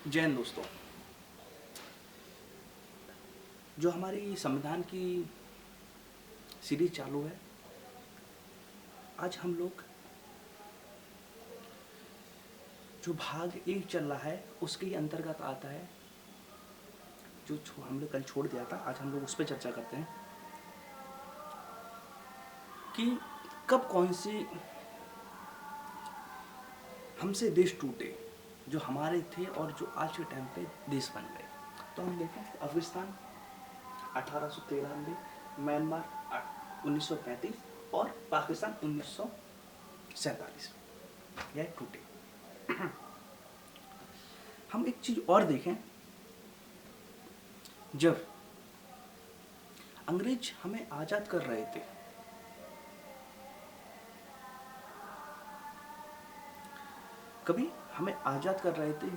जय हिंद दोस्तों। जो हमारी संविधान की सीरीज चालू है, आज हम लोग जो भाग 1 चल रहा है उसके ही अंतर्गत आता है जो हम लोग कल छोड़ दिया था। आज हम लोग उस पर चर्चा करते हैं कि कब कौन सी हमसे देश टूटे जो हमारे थे और जो आज के टाइम पे देश बन गए। तो हम देखें, अफगानिस्तान 1893, म्यांमार 1935 और पाकिस्तान 1947, यह टूटे। हम एक चीज और देखें, जब अंग्रेज हमें आजाद कर रहे थे कभी हमें आजाद कर रहे थे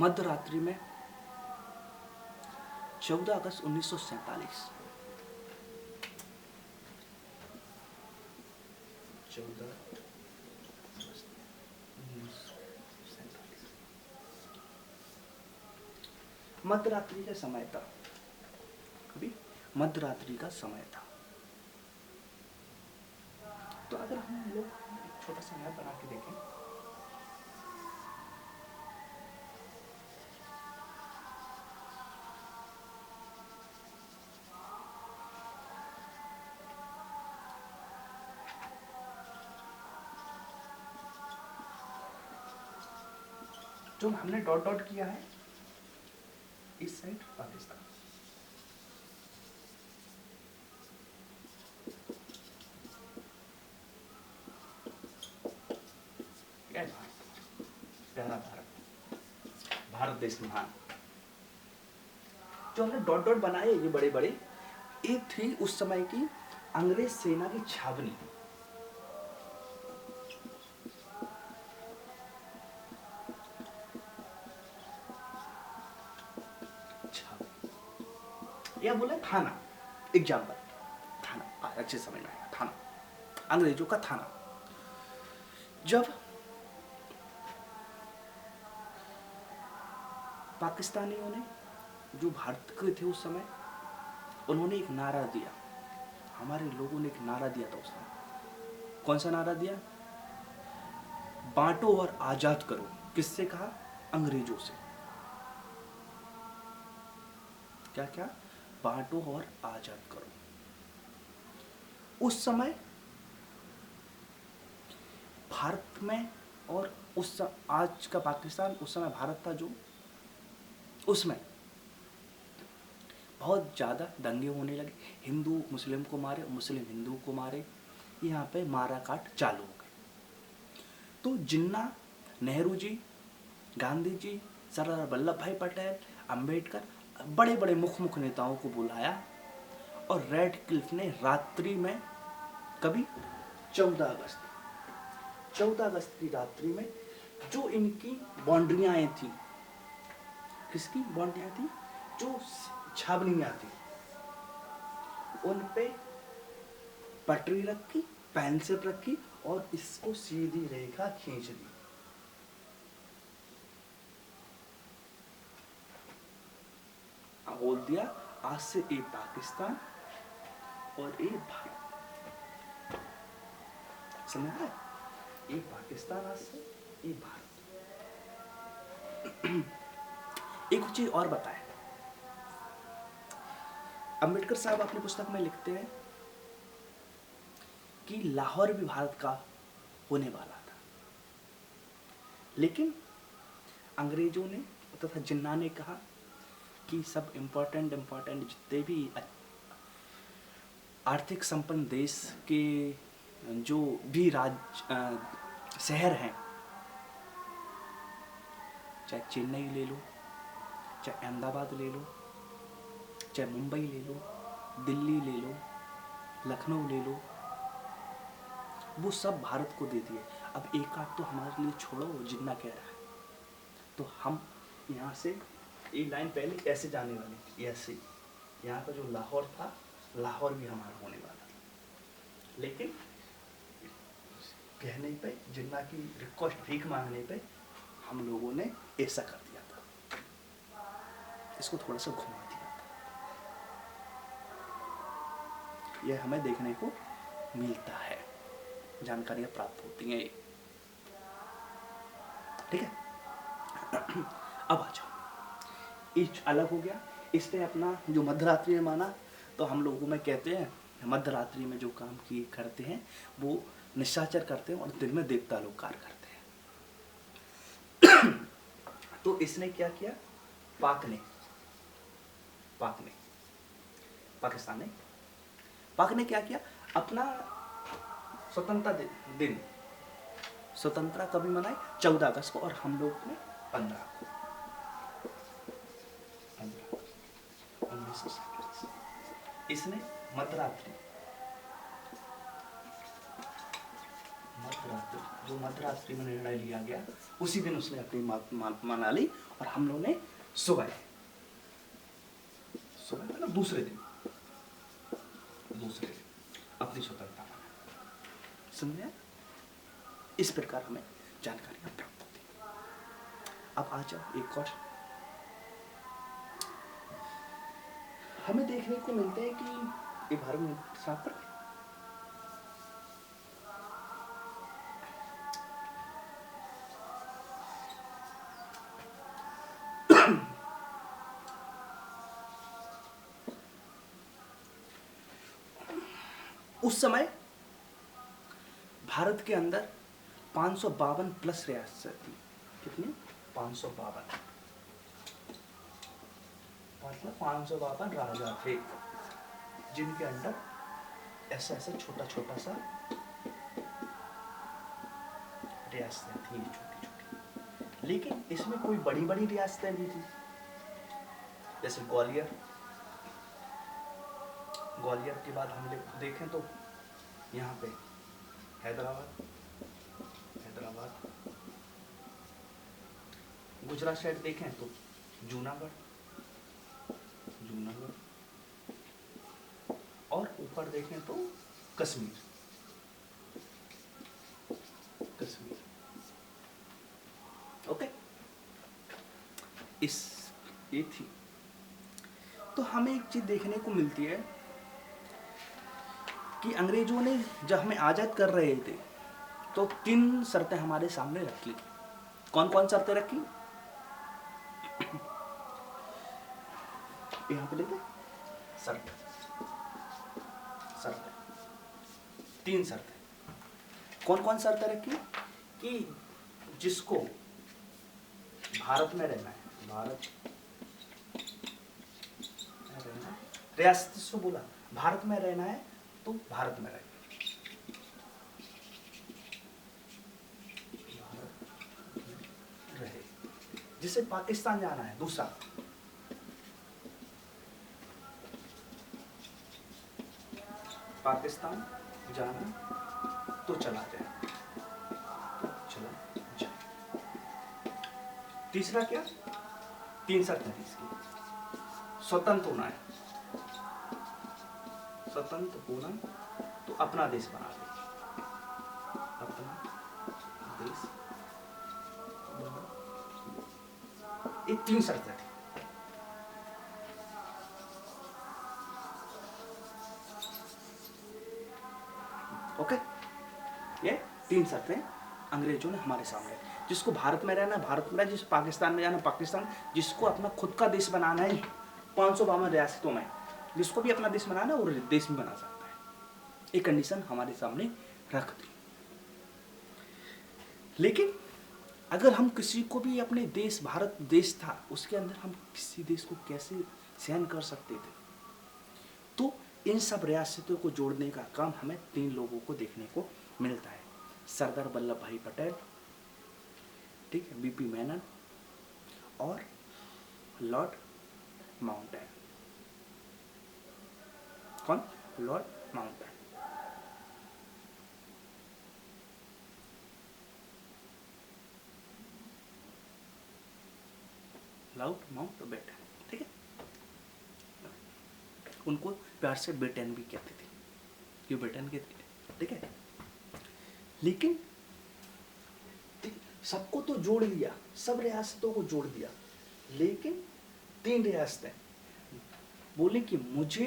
मध्य रात्रि में 14 अगस्त 1947, 14 अगस्त 1947 मध्य रात्रि का समय था। कभी मध्य रात्रि का समय था। तो अगर हम लोग एक छोटा सा मैप बना के देखें, जो हमने डॉट डॉट किया है इस साइड पाकिस्तान, प्यारा भारत, भारत देश महान। जो हमने डॉट डॉट बनाए ये बड़े बड़े, ये थी उस समय की अंग्रेज सेना की छावनी। या बोले थाना, एग्जाम्पल थाना, अच्छे समझ में आएगा। थाना, अंग्रेजों का थाना। जब पाकिस्तानियों ने, जो भारत के थे उस समय, उन्होंने एक नारा दिया, हमारे लोगों ने एक नारा दिया था उस समय। कौन सा नारा दिया? बांटो और आजाद करो। किससे कहा? अंग्रेजों से। क्या क्या? बांटो और आजाद करो। उस समय भारत में और उस आज का पाकिस्तान, उस समय भारत था जो, उसमें बहुत ज़्यादा दंगे होने लगे। हिंदू मुस्लिम को मारे, मुस्लिम हिंदू को मारे, यहाँ पे मारा काट चालू हो गई। तो जिन्ना, नेहरू जी, गांधी जी, सरदार वल्लभ भाई पटेल, अंबेडकर, बड़े बड़े मुख्य नेताओं को बुलाया और रेड क्लिफ ने रात्रि में, कभी 14 अगस्त, 14 अगस्त की रात्रि में, जो इनकी बाउंड्रियां थी, किसकी बाउंड्रियां थी? जो छावनियां थी, उन पे पटरी रखी, पेंसिल रखी और इसको सीधी रेखा खींच दी। बोल दिया आज से ये पाकिस्तान और ये भारत। समझ आया? ये पाकिस्तान आज से, ये भारत। एक चीज और बताए, अंबेडकर साहब अपनी पुस्तक में लिखते हैं कि लाहौर भी भारत का होने वाला था, लेकिन अंग्रेजों ने तथा जिन्ना ने कहा कि सब इम्पोर्टेंट जितने भी आर्थिक संपन्न देश के जो भी शहर हैं, चाहे चेन्नई ले लो, चाहे अहमदाबाद ले लो, चाहे मुंबई ले लो, दिल्ली ले लो, लखनऊ ले लो, वो सब भारत को दे दिए। अब एक आध तो हमारे लिए छोड़ो, जिन्ना कह रहा है। तो हम यहाँ से एक लाइन पहले ऐसे जाने वाली, ऐसे यहाँ का जो लाहौर था, लाहौर भी हमारा होने वाला था, लेकिन कहने पे, जिन्ना की रिक्वेस्ट, भीख मांगने पे हम लोगों ने ऐसा कर दिया था, इसको थोड़ा सा घुमा दिया था। यह हमें देखने को मिलता है, जानकारियां प्राप्त होती हैं। ठीक है। अब आ जाओ, ईच अलग हो गया। इसने अपना जो मध्यरात्रि में माना, तो हम लोगों में कहते हैं मध्यरात्रि में जो काम किए करते हैं वो निशाचर करते हैं और दिन में देवता लोग कार्य करते हैं। तो इसने क्या किया, पाक ने क्या किया, अपना स्वतंत्रता दिन, स्वतंत्रता कभी मनाई 14 अगस्त को, और हम लोग ने 15 को, 1947। इसने मध्यरात्रि जो मध्यरात्रि में निर्णय लिया गया, उसी दिन उसने अपनी मना ली, और हम लोग ने सुबह मतलब दूसरे दिन अपनी स्वतंत्रता मनाई। समझे? इस प्रकार हमें जानकारियां प्राप्त होती हैं। अब आ जाओ एक और, हमें देखने को मिलते हैं कि एक भारत में साथ पर उस समय भारत के अंदर 552 प्लस रियासत थी। कितनी? 552, मतलब 552 राजा थे, जिनके अंदर ऐसा छोटा छोटा सा रियासतें थी, छोटी छोटी। लेकिन इसमें कोई बड़ी बड़ी रियासतें भी थी, जैसे ग्वालियर के बाद हम देखें तो यहाँ पे हैदराबाद, गुजरात साइड देखें तो जूनागढ़, और ऊपर देखें तो कश्मीर। ओके, ये थी। तो हमें एक चीज देखने को मिलती है कि अंग्रेजों ने जब हमें आजाद कर रहे थे तो 3 शर्तें हमारे सामने रखी। कौन कौन शर्तें रखी? यहाँ पे देखें, शर्त 3 शर्तें। कौन कौन शर्तें रखी? कि जिसको भारत में रहना है, रियासत से बोला भारत में रहना है तो भारत में रहे। जिसे पाकिस्तान जाना है, दूसरा पाकिस्तान जाना तो चला जाए। तीसरा क्या? 3 शर्त है इसकी, स्वतंत्र होना है, तो अपना देश बना ले, ये 3 शर्तें थी। ओके, ये 3 शर्तें अंग्रेजों ने हमारे सामने, जिसको भारत में रहना भारत में, जिस पाकिस्तान में जाना पाकिस्तान, जिसको अपना खुद का देश बनाना है 552 रियासतों में, जिसको भी अपना देश बनाना है वो देश भी बना सकता है, एक कंडीशन हमारे सामने रख दी। लेकिन अगर हम किसी को भी अपने देश, भारत देश था उसके अंदर हम किसी देश को कैसे सहन कर सकते थे? तो इन सब रियासतों को जोड़ने का काम हमें 3 लोगों को देखने को मिलता है। सरदार वल्लभ भाई पटेल, ठीक है, बीपी मेनन और लॉर्ड माउंटेन। कौन? Lord mountain. लॉर्ड माउंटबेटन, ठीक है, उनको प्यार से बेटन भी कहते थे, क्यों बेटन के थे, ठीक है। लेकिन सबको तो जोड़ दिया, सब रियासतों को जोड़ दिया, लेकिन 3 रियासतें बोले कि मुझे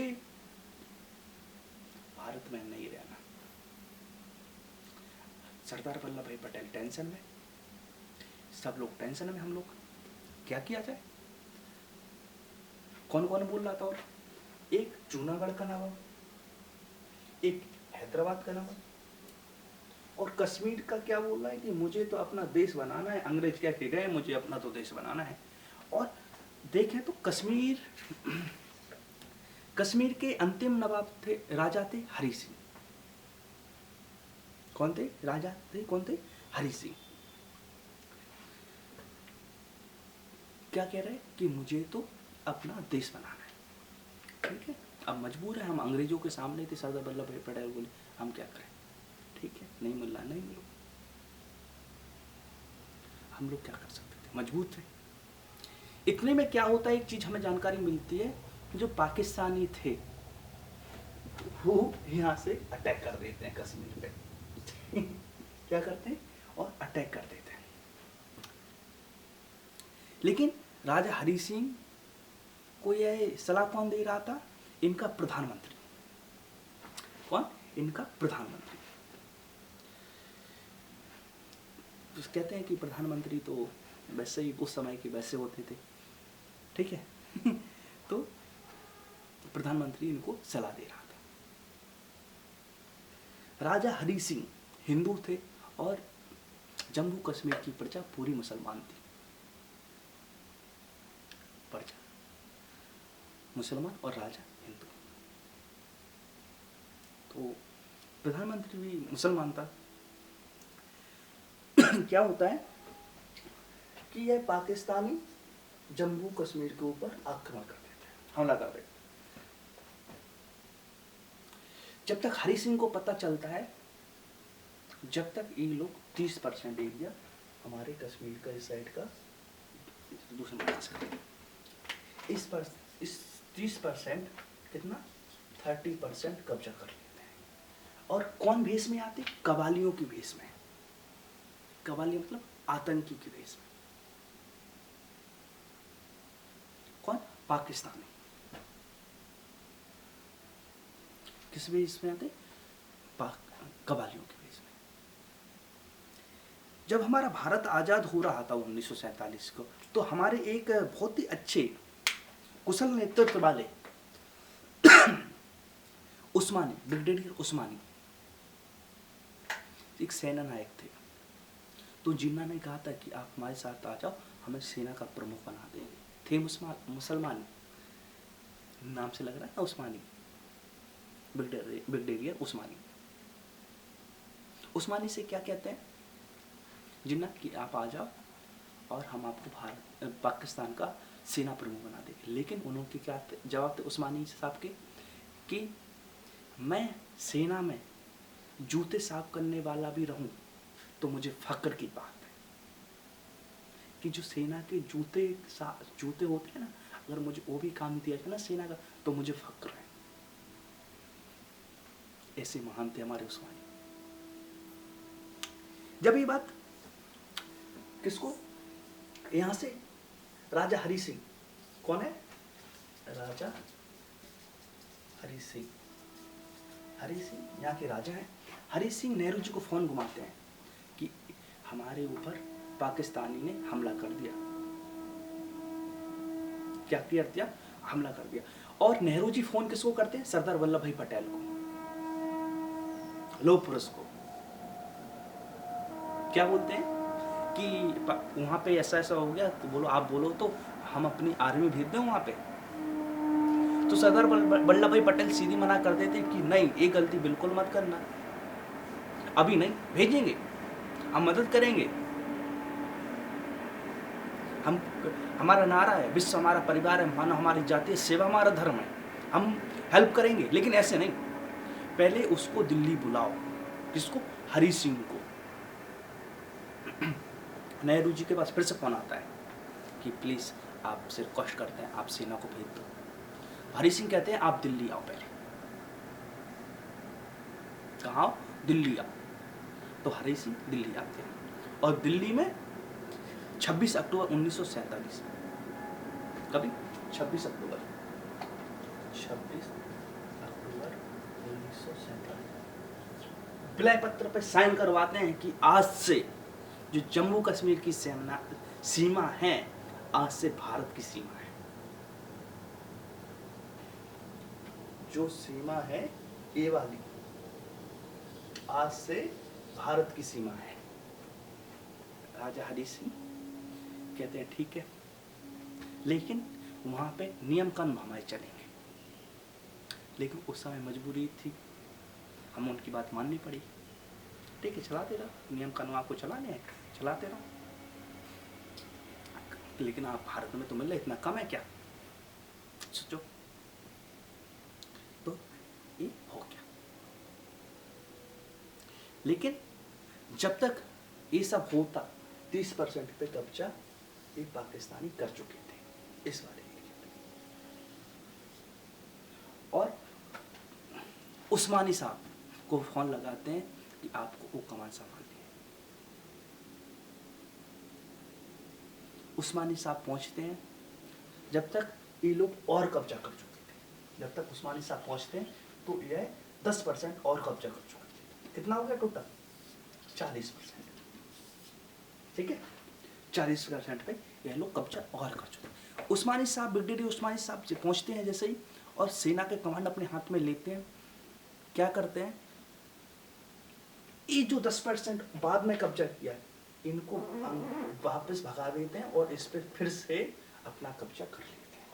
भारत में नहीं रहना। सरदार वल्लभ भाई पटेल टेंशन में, सब लोग टेंशन में, हम लोग क्या किया जाए। कौन कौन बोल रहा था? और एक जूनागढ़ का नवाब, एक हैदराबाद का नवाब, और कश्मीर का क्या बोल रहा है कि मुझे तो अपना देश बनाना है, अंग्रेज कह के गए मुझे अपना तो देश बनाना है। और देखें तो कश्मीर के अंतिम नवाब थे, राजा थे हरि सिंह। कौन थे? राजा थे, कौन थे? हरि सिंह। क्या कह रहे हैं कि मुझे तो अपना देश बनाना है, ठीक है। अब मजबूर है, हम अंग्रेजों के सामने थे, सरदार वल्लभ भाई पटेल बोले हम क्या करें, ठीक है, नहीं मिल रहा, नहीं मिलो, हम लोग क्या कर सकते थे, मजबूर थे। इतने में क्या होता है, एक चीज हमें जानकारी मिलती है, जो पाकिस्तानी थे वो यहाँ से अटैक कर देते हैं कश्मीर पे क्या करते हैं? और अटैक कर देते हैं। लेकिन राजा हरि सिंह को यह सलाह कौन दे रहा था? इनका प्रधानमंत्री। कौन? इनका प्रधानमंत्री। तो कहते हैं कि प्रधानमंत्री तो वैसे ही उस समय के वैसे होते थे, ठीक है तो प्रधानमंत्री इनको सलाह दे रहा था। राजा हरि सिंह हिंदू थे और जम्मू कश्मीर की प्रजा पूरी मुसलमान थी। प्रजा मुसलमान और राजा हिंदू। तो प्रधानमंत्री भी मुसलमान था। क्या होता है कि यह पाकिस्तानी जम्मू कश्मीर के ऊपर आक्रमण कर देते हैं, हमला कर देते हैं। जब तक हरि सिंह को पता चलता है, जब तक ये लोग 30% एरिया हमारे कश्मीर का, इस साइड का दूसरे पास करें, इस 30% कितना 30% कब्जा कर लेते हैं। और कौन भेष में आते? कबालियों की भेष में। कबाली मतलब आतंकी की भेष में। कौन? पाकिस्तानी। किस भेष में आते? कबालियों की भेष में। जब हमारा भारत आजाद हो रहा था 1947 को, तो हमारे एक बहुत ही अच्छे कुशल नेतृत्व वाले उस्मानी, ब्रिगेडियर उस्मानी एक सेना नायक थे। तो जिन्ना ने कहा था कि आप हमारे साथ आ जाओ, हमें सेना का प्रमुख बना देंगे। थे मुसलमान, नाम से लग रहा है ना उस्मानी, ब्रिगेडियर उस्मानी। उस्मानी से क्या कहते हैं जिन्ना कि आप आ जाओ और हम आपको पाकिस्तान का सेना प्रमुख बना देंगे। लेकिन उन्होंने क्या जवाब थे उस्मानी साहब के कि मैं सेना में जूते साफ करने वाला भी रहूं तो मुझे फक्र की बात है कि जो सेना के जूते होते हैं ना, अगर मुझे वो भी काम दिया जाए ना सेना का, तो मुझे फक्र है। ऐसे महान थे हमारे उस्मानी। जब ये बात किसको, यहां से राजा हरि सिंह, कौन है? राजा हरि सिंह। हरि सिंह यहाँ के राजा हैं। हरि सिंह नेहरू जी को फोन घुमाते हैं कि हमारे ऊपर पाकिस्तानी ने हमला कर दिया। क्या कर दिया? हमला कर दिया। और नेहरू जी फोन किसको करते हैं? सरदार वल्लभ भाई पटेल को, लौह पुरुष को। क्या बोलते हैं कि वहां पे ऐसा ऐसा हो गया, तो बोलो, आप बोलो तो हम अपनी आर्मी भेज दें वहां पे। तो सरदार वल्लभ भाई पटेल सीधी मना कर देते कि नहीं, ये गलती बिल्कुल मत करना, अभी नहीं भेजेंगे, हम मदद करेंगे। हम, हमारा नारा है विश्व हमारा परिवार है, मानव हमारी जाति है, सेवा हमारा धर्म है, हम हेल्प करेंगे। लेकिन ऐसे नहीं, पहले उसको दिल्ली बुलाओ। किसको? हरि सिंह को। नेहरू जी के पास फिर से फोन आता है कि प्लीज आपसे रिक्वेस्ट करते हैं, आप सेना को भेज दो। हरि सिंह कहते हैं आप दिल्ली आओ पहले। कहाँ? दिल्ली आओ। तो हरि सिंह दिल्ली आते हैं और दिल्ली में 26 अक्टूबर 1947। कभी 26 अक्टूबर 1947 विलय पत्र पे साइन करवाते हैं कि आज से जो जम्मू कश्मीर की सीमा है, आज से भारत की सीमा है। जो सीमा है ये वाली, आज से भारत की सीमा है। राजा हरि सिंह कहते हैं ठीक है, लेकिन वहां पे नियम कानून हमारे चलेंगे। लेकिन उस समय मजबूरी थी, हम उनकी बात माननी पड़ी। ठीक है, चलाते रहो, नियम कानून आपको चलाने हैं, चलाते रहो। लेकिन आप भारत में तो मिल रहे, इतना कम है क्या? सोचो। तो ये हो गया। लेकिन जब तक ये सब होता, 30% पे कब्जा ये पाकिस्तानी कर चुके थे इस वाले एरिया पे। और उस्मानी साहब को फोन लगाते हैं कि आपको वो कमान संभालनी है। उस्मानी साहब पहुंचते हैं, जब तक ये लोग और कब्जा कर चुके थे। जब तक उस्मानी साहब पहुंचते हैं तो ये 10% और कब्जा कर चुके थे। कितना हो गया टोटल? 40%। ठीक है, 40% पे ये लोग कब्जा और कर चुके। उस्मानी साहब, ब्रिगेडियर उस्मानी साहब पहुंचते हैं जैसे ही, और सेना के कमांड अपने हाथ में लेते हैं। क्या करते हैं, ये जो 10% बाद में कब्जा किया है, इनको वापस भगा देते हैं और इस पर फिर से अपना कब्जा कर लेते हैं।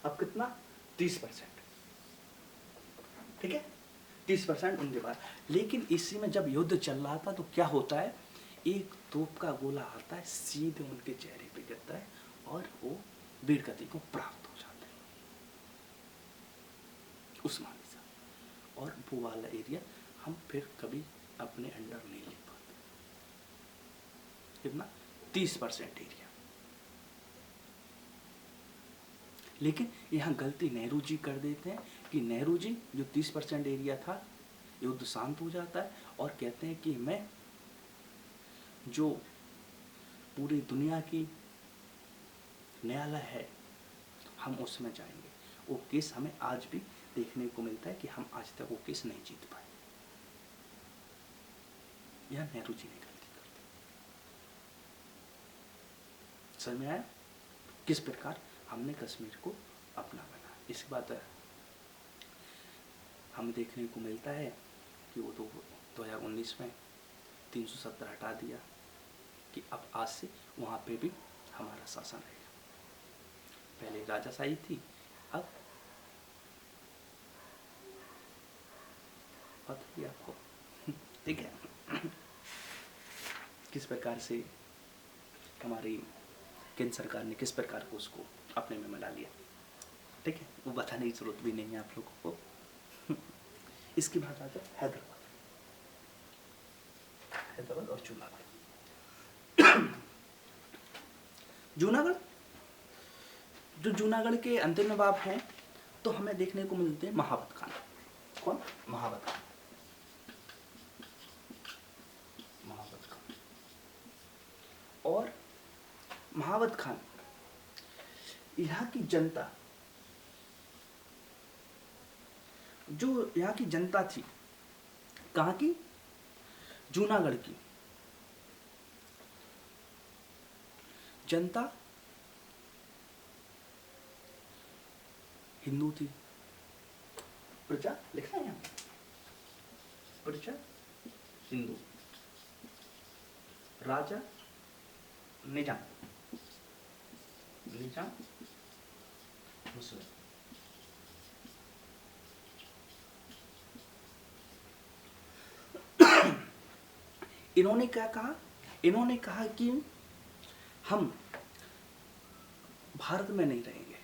अब कितना? 30%। ठीक है, 30% उनके पास। लेकिन इसी में जब युद्ध चल रहा था तो क्या होता है, एक तोप का गोला आता है, सीधे उनके चेहरे पे गिरता है और वो वीरगति को प्राप्त हो जाते हैं उस्मानी साहब। और वो वाला एरिया हम फिर कभी अपने अंडर नहीं ले पाते। कितना? 30% एरिया। लेकिन यहाँ गलती नेहरू जी कर देते हैं कि नेहरू जी जो 30% एरिया था, युद्ध शांत हो जाता है और कहते हैं कि मैं जो पूरी दुनिया की न्यायालय है, हम उसमें जाएंगे। वो केस हमें आज भी देखने को मिलता है कि हम आज तक वो केस नहीं जीत पाए। यह नेहरू जी ने गलती कर दी। समझ में आया किस प्रकार हमने कश्मीर को अपना बना? इसके बाद हमें देखने को मिलता है कि वो 2019 में 370 हटा दिया कि अब आज से वहाँ पे भी हमारा शासन रहेगा। पहले राजाशाही थी, अब पता ही आपको। ठीक है, किस प्रकार से हमारी केंद्र सरकार ने किस प्रकार को उसको अपने में मिला लिया। ठीक है, वो बताने की जरूरत भी नहीं है आप लोगों को। इसके बाद आता है हैदराबाद और जूनागढ़। जूनागढ़, जो जूनागढ़ के अंतिम नवाब हैं, तो हमें देखने को मिलते हैं महाबत खान। कौन? महाबत खान। महाबत खान। और महाबत खान, यहाँ की जनता, जो यहाँ की जनता थी, कहाँ की? जूनागढ़ की जनता हिंदू थी। प्रजा लिखना है यहाँ, प्रजा हिंदू, राजा निजाम, निजाम मुस्लिम। इन्होंने क्या कहा? इन्होंने कहा कि हम भारत में नहीं रहेंगे,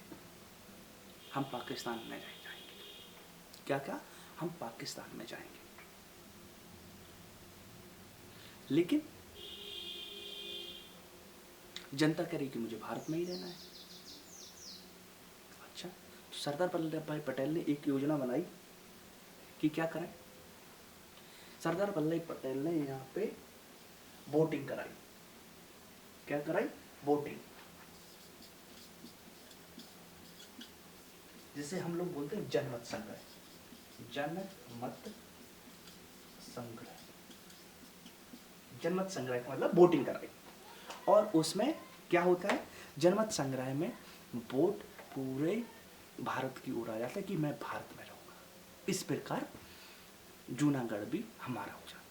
हम पाकिस्तान में रह जाएंगे। क्या क्या? हम पाकिस्तान में जाएंगे। लेकिन जनता कह रही कि मुझे भारत में ही रहना है। अच्छा, तो सरदार वल्लभ भाई पटेल ने एक योजना बनाई कि क्या करें। सरदार वल्लभ पटेल ने यहाँ पे वोटिंग कराई। क्या कराई? बोटिंग, जिसे हम लोग बोलते हैं जनमत संग्रह, जनमत संग्रह, जनमत संग्रह का मतलब बोटिंग कराई। और उसमें क्या होता है, जनमत संग्रह में वोट पूरे भारत की ओर आ जाता है कि मैं भारत में रहूंगा। इस प्रकार जूनागढ़ भी हमारा हो जाता है।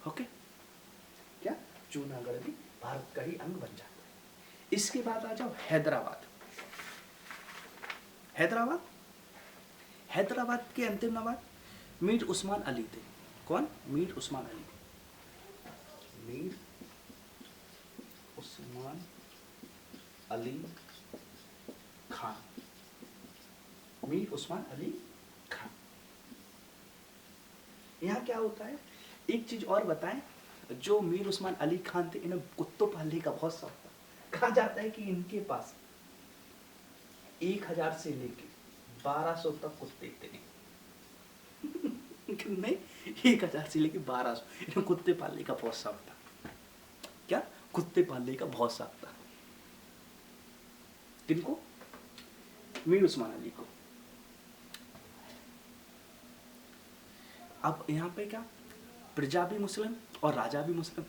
ओके, क्या जूनागढ़ भी भारत का ही अंग बन जाता है। इसके बाद आ जाओ हैदराबाद। हैदराबाद, हैदराबाद के अंतिम नवाब मीर उस्मान अली थे। कौन? मीर उस्मान अली। मीर उस्मान अली खान, मीर उस्मान अली खान। यहाँ क्या होता है, एक चीज और बताएं, जो मीर उस्मान अली खान थे, इन्हें कुत्तों पालने का बहुत शौक था। कहा जाता है कि इनके पास 1000 से लेके 1200 तक कुत्ते थे। नहीं, 1000 से लेके 1200, इन्हें कुत्ते पालने का बहुत शौक था। क्या? कुत्ते पालने का बहुत शौक था। किनको? मीर उस्मान अली को। अब यहाँ पे क्या, प्रजा भी मुस्लिम और राजा भी मुस्लिम।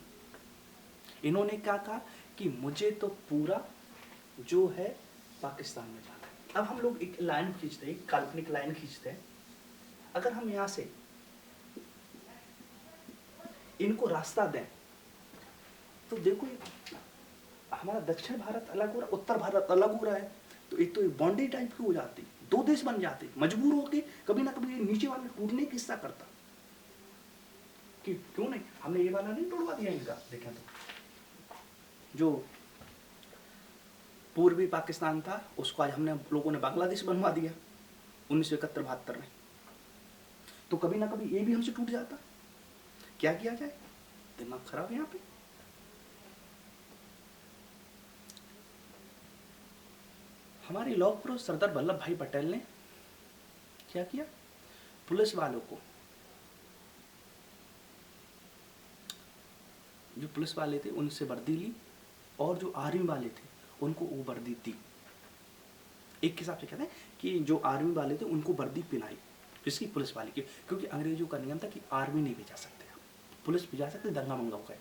इन्होंने क्या कहा कि मुझे तो पूरा जो है पाकिस्तान में जाना है। अब हम लोग एक लाइन खींचते हैं, एक काल्पनिक लाइन खींचते हैं। अगर हम यहाँ से इनको रास्ता दें तो देखो, हमारा दक्षिण भारत अलग हो रहा है, उत्तर भारत अलग हो रहा है, तो एक तो बाउंड्री टाइप की हो जाती, दो देश बन जाते, मजबूर होके कभी ना कभी नीचे वाले टूटने की हिस्सा करता। कि क्यों नहीं, हमने ये वाला नहीं तोड़वा दिया इनका। देखें तो जो पूर्वी पाकिस्तान था उसको आज हमने लोगों ने बांग्लादेश बनवा दिया 1971-72 में। तो कभी ना कभी ये भी हमसे टूट जाता। क्या किया जाए, दिमाग खराब है यहाँ पे। हमारे लौह पुरुष सरदार वल्लभ भाई पटेल ने क्या किया, पुलिस वालों को, जो पुलिस वाले थे उनसे वर्दी ली, और जो आर्मी वाले थे उनको वो वर्दी दी। एक हिसाब से कहते हैं कि जो आर्मी वाले थे उनको वर्दी पिलाई, जिसकी पुलिस वाले की, क्योंकि अंग्रेजों का नियम था कि आर्मी नहीं भेजा सकते, पुलिस भेजा सकते, दंगा मंगा हो गए।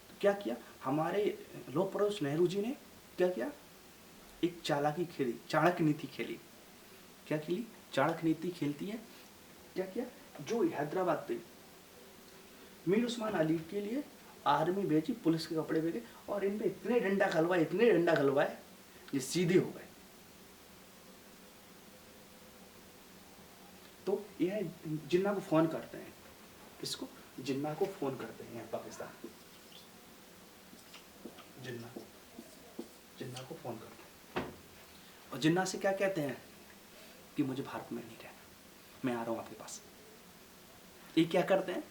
तो क्या किया हमारे लौह पुरुष नेहरू जी ने, क्या किया, एक चालाकी खेली, चाणक्य नीति खेली। क्या खेली? चाणक्य नीति खेलती है। क्या किया, जो हैदराबाद थे, मीर उस्मान अली के लिए आर्मी भेजी, पुलिस के कपड़े भेजे, और इन पे इतने डंडा खलवाए, इतने डंडा खलवाए, ये सीधे हो गए। तो यह जिन्ना को फोन करते हैं, इसको जिन्ना को फोन करते हैं पाकिस्तान, जिन्ना, जिन्ना को फोन करते हैं, और जिन्ना से क्या कहते हैं कि मुझे भारत में नहीं रहना, मैं आ रहा हूं आपके पास। ये क्या करते हैं,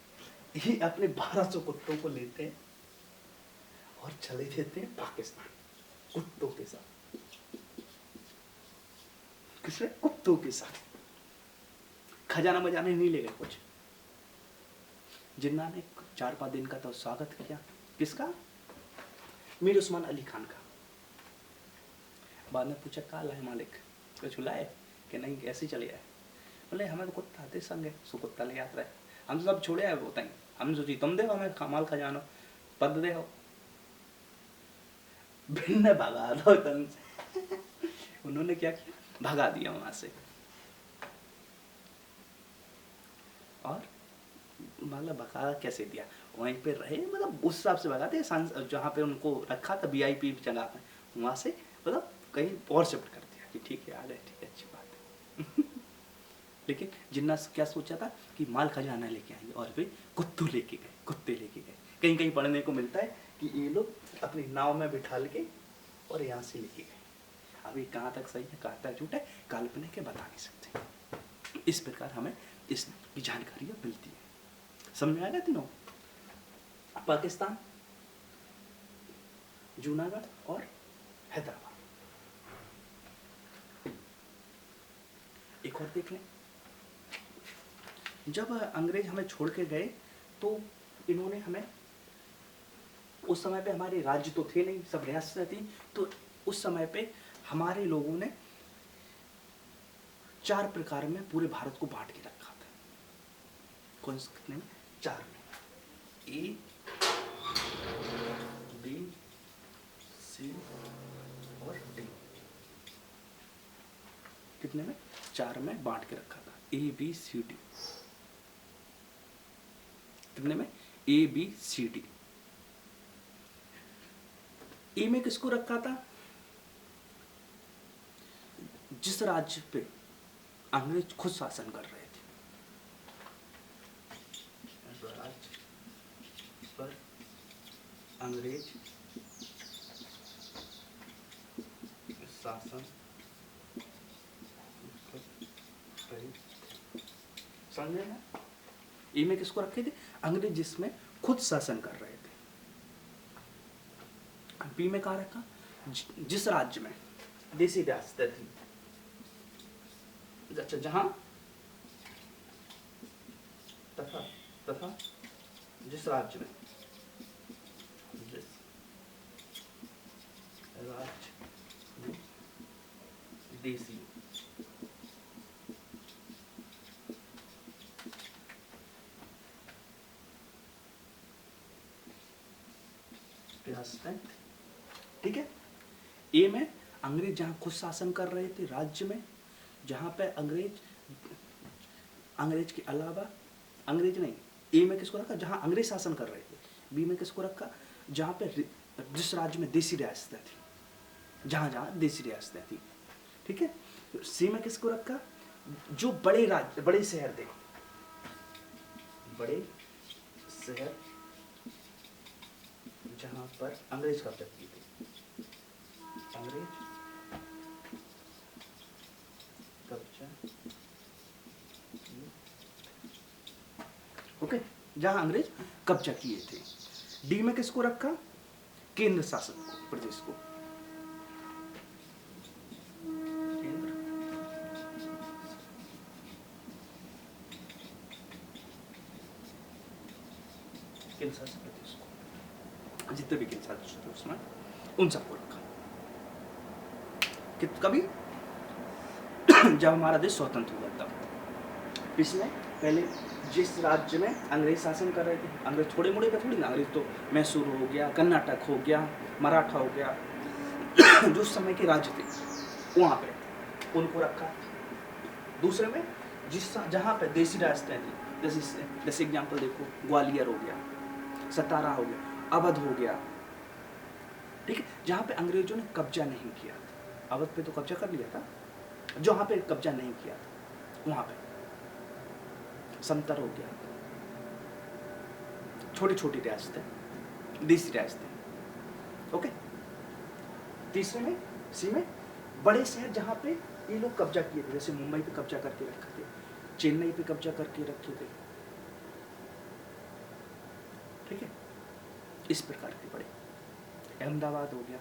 ये अपने 1200 कुत्तों को लेते हैं और चले देते हैं पाकिस्तान कुत्तों के साथ। किसने? कुत्तों के साथ। खजाना बजाने नहीं ले गए कुछ। जिन्ना ने 4-5 दिन का तो स्वागत किया, किसका? मीर उस्मान अली खान का। बाद में पूछा कहा लाए मालिक, कुछ लाए कि नहीं, कैसे चले आए? बोले हमें तो कुत्ता आते संग है, सो कुत्ता ले आता है, हम सब छोड़े आए होता है, हम सोची तुम दे हमें माल खजानो, पद दे हो, भिन्न भगा दो तन से। उन्होंने क्या किया, भगा दिया वहां से। और मतलब भगा कैसे दिया, वहीं पे रहे, मतलब उस हिसाब से भगाते, जहाँ पे उनको रखा था VIP जगह पे, वहां से मतलब कहीं और शिफ्ट कर दिया कि ठीक है आ गए, ठीक है, अच्छी बात है। लेकिन जिन्ना क्या सोचा था कि माल खजाना लेके आएंगे, और वे कुत्तू लेके गए, कुत्ते लेके गए। कहीं कहीं पढ़ने को मिलता है कि ये लोग अपनी नाव में बिठा के और यहाँ से लेके गए। अभी कहाँ तक सही है कहाँ तक झूठ है, काल्पनिक के बता नहीं सकते। इस प्रकार हमें इसकी जानकारियाँ मिलती है। समझ में आ गया तीनों? पाकिस्तान, जूनागढ़ और हैदराबाद। एक और देख लें, जब अंग्रेज हमें छोड़ के गए तो इन्होंने हमें उस समय पे हमारे राज्य तो थे नहीं, सब रियासतें थी। तो उस समय पे हमारे लोगों ने 4 प्रकार में पूरे भारत को बांट के रखा था। कौन से कितने में? 4 में। ए, बी, सी और डी। कितने में? 4 में बांट के रखा था। A B C D. कितने में? ए बी सी डी। ए में किसको रखा था? जिस राज्य पे अंग्रेज खुद शासन कर रहे थे, राज्य पर अंग्रेज शासन कर रहे थे। समझे ना? ए में किसको रखे थे? अंग्रेज जिसमें खुद शासन कर रहे थे। बी में कहा रखा? जिस राज्य में देसी रियासतें थी, अच्छा, जहां तथा जिस राज्य में देसी रियासतें, ठीक है। ए में अंग्रेज जहां खुद शासन कर रहे थे, राज्य में जहां पे अंग्रेज के अलावा, अंग्रेज नहीं, ए में किसको रखा? जहां अंग्रेज शासन कर रहे थे। बी में किसको रखा? जहां पे जिस राज्य में देसी रियासतें थी, जहां जहां देसी रियासतें थी, ठीक है। सी में किसको रखा? जो बड़े राज्य, बड़े शहर थे, बड़े शहर जहां पर अंग्रेज कब्जा किए थे, अंग्रेज कब्जा, ओके, जहां अंग्रेज कब्जा किए थे। डी में किसको रखा? केंद्र शासित प्रदेश को, केंद्र शासित प्रदेश को, जितने भी केंद्र शासित थे उसमें उन सबको रखा। कभी जब हमारा देश स्वतंत्र हुआ तब। इसमें पहले जिस राज्य में अंग्रेज शासन कर रहे थे, अंग्रेज थोड़े मोड़े का थोड़ी ना, अंग्रेज तो मैसूर हो गया, कर्नाटक हो गया, मराठा हो गया, जो उस समय के राज्य थे वहाँ पे उनको रखा। दूसरे में जहाँ पे देसी रियासतें थी, जैसे एग्जाम्पल देखो, ग्वालियर हो गया, सतारा हो गया, अवध हो गया, ठीक है, जहाँ पे अंग्रेजों ने कब्जा नहीं किया था। अवध पे तो कब्जा कर लिया था, जहाँ पे कब्जा नहीं किया था वहाँ पे समतर हो गया, छोटी छोटी रियासतें, देसी रियासतें, ओके। तीसरे में, सी में, बड़े शहर जहाँ पे ये लोग कब्जा किए थे, जैसे मुंबई पे कब्जा करके रखे थे, चेन्नई पे कब्जा करके रखे थे, ठीक है, इस प्रकार के बड़े, अहमदाबाद हो गया,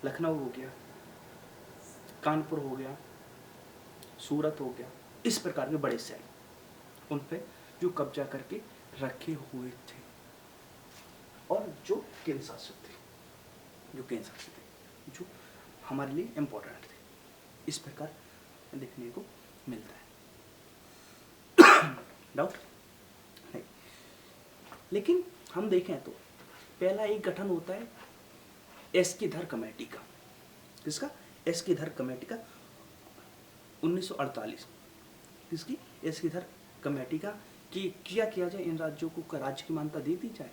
लखनऊ हो गया, कानपुर हो गया, सूरत हो गया, इस प्रकार के बड़े शहर उन पे जो कब्जा करके रखे हुए थे और जो केंद्र शासित थे, जो हमारे लिए इम्पोर्टेंट थे। इस प्रकार देखने को मिलता है। डाउट नहीं। लेकिन हम देखें तो पहला एक गठन होता है एस के धर कमेटी का। किसका? एस के धर कमेटी का, 1948। किसकी? एस के धर कमेटी का, कि क्या किया जाए, इन राज्यों को राज्य की मान्यता दे दी जाए।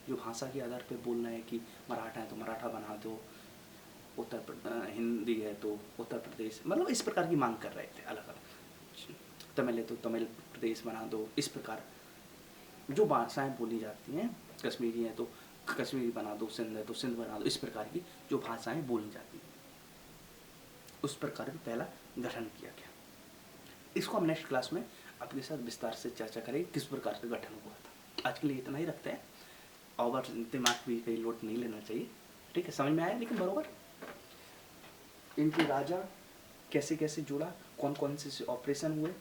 जो भाषा के आधार पर बोलना है कि मराठा है तो मराठा बना दो, हिंदी है तो उत्तर प्रदेश, मतलब इस प्रकार की मांग कर रहे थे अलग अलग। तमिल है तो तमिल प्रदेश बना दो, इस प्रकार जो भाषाएं बोली जाती हैं, कश्मीरी है तो कश्मीरी बना दो, सिंध है तो सिंध बना दो, इस प्रकार की जो भाषाएं बोली जाती हैं उस प्रकार का पहला गठन किया गया। इसको हम नेक्स्ट क्लास में आपके साथ विस्तार से चर्चा करेंगे किस प्रकार का गठन हुआ था। आज के लिए इतना ही रखते हैं, और दिमाग भी कहीं लोड नहीं लेना चाहिए, ठीक है। समझ में आया लेकिन बरोबर, इनके राजा कैसे कैसे जुड़ा, कौन कौन से ऑपरेशन हुए,